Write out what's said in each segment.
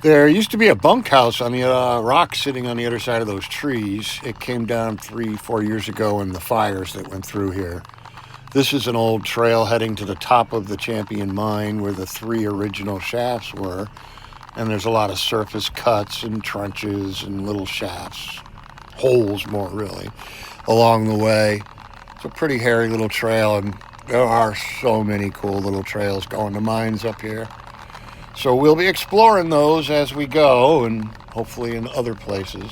There used to be a bunkhouse on the rock sitting on the other side of those trees. It came down 3, 4 years ago in the fires that went through here. This is an old trail heading to the top of the Champion Mine where the three original shafts were. And there's a lot of surface cuts and trenches and little shafts, holes more really, along the way. It's a pretty hairy little trail, and there are so many cool little trails going to mines up here. So we'll be exploring those as we go, and hopefully in other places.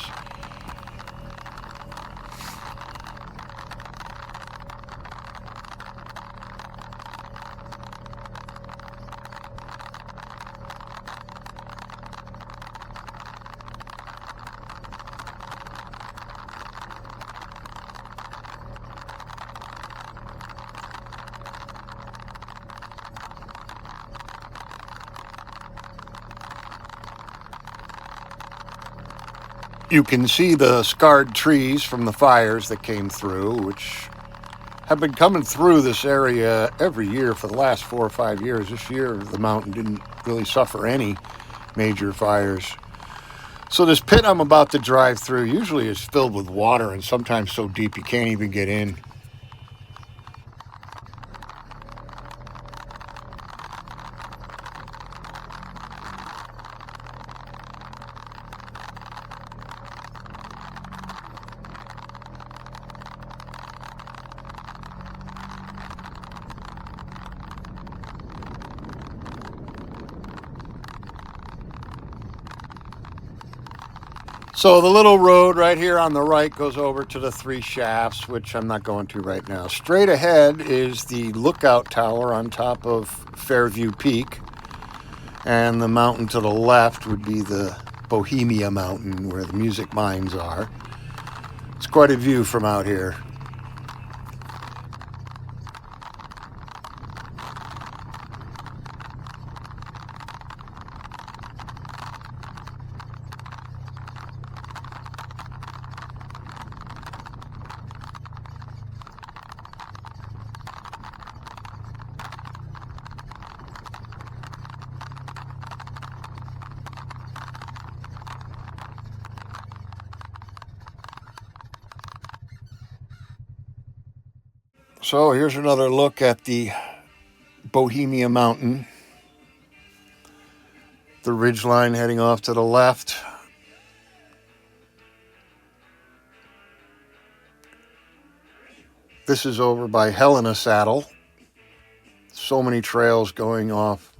You can see the scarred trees from the fires that came through, which have been coming through this area every year for the last 4 or 5 years. This year, the mountain didn't really suffer any major fires. So this pit I'm about to drive through usually is filled with water, and sometimes so deep you can't even get in. So the little road right here on the right goes over to the three shafts, which I'm not going to right now. Straight ahead is the lookout tower on top of Fairview Peak. And the mountain to the left would be the Bohemia Mountain, where the music mines are. It's quite a view from out here. So here's another look at the Bohemia Mountain. The ridgeline heading off to the left. This is over by Helena Saddle. So many trails going off,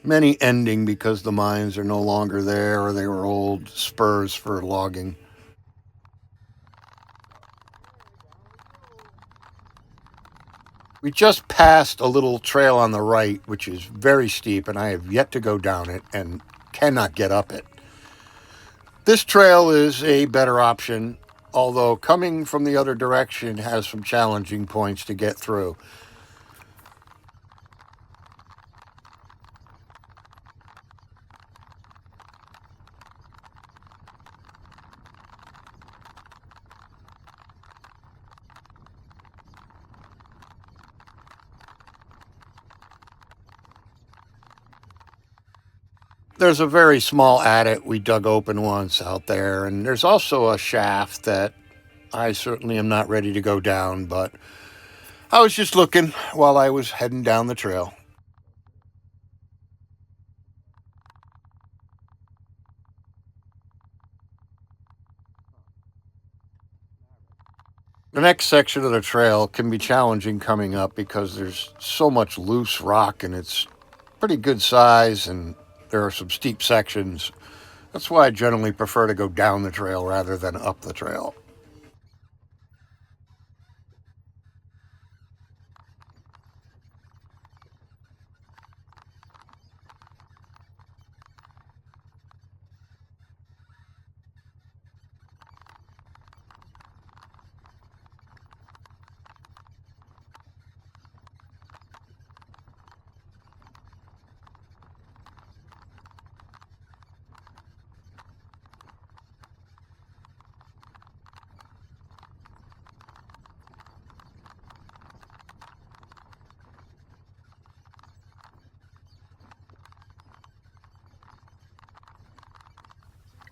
many ending because the mines are no longer there or they were old spurs for logging. We just passed a little trail on the right, which is very steep, and I have yet to go down it and cannot get up it. This trail is a better option, although coming from the other direction has some challenging points to get through. There's a very small adit we dug open once out there, and there's also a shaft that I certainly am not ready to go down, but I was just looking while I was heading down the trail. The next section of the trail can be challenging coming up because there's so much loose rock and it's pretty good size, and there are some steep sections. That's why I generally prefer to go down the trail rather than up the trail.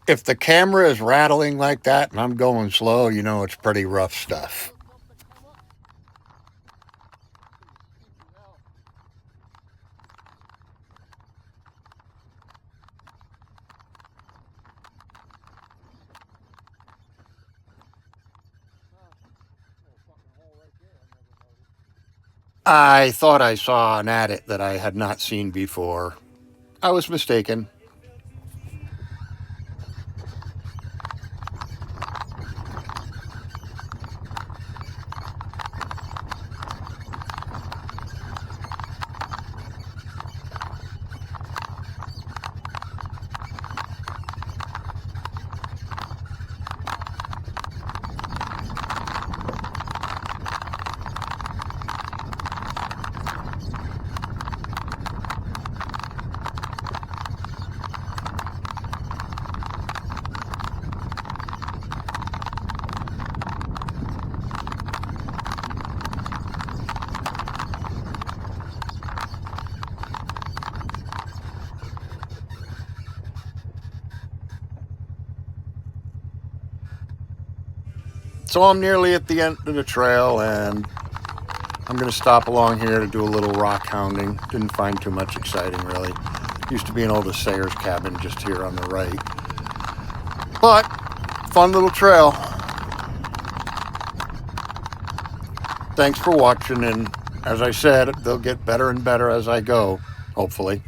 If the camera is rattling like that and I'm going slow, you know it's pretty rough stuff. I thought I saw an adit that I had not seen before. I was mistaken. So I'm nearly at the end of the trail, and I'm going to stop along here to do a little rock hounding. Didn't find too much exciting, really. Used to be an old assayer's cabin just here on the right. But, fun little trail. Thanks for watching, and as I said, they'll get better and better as I go, hopefully.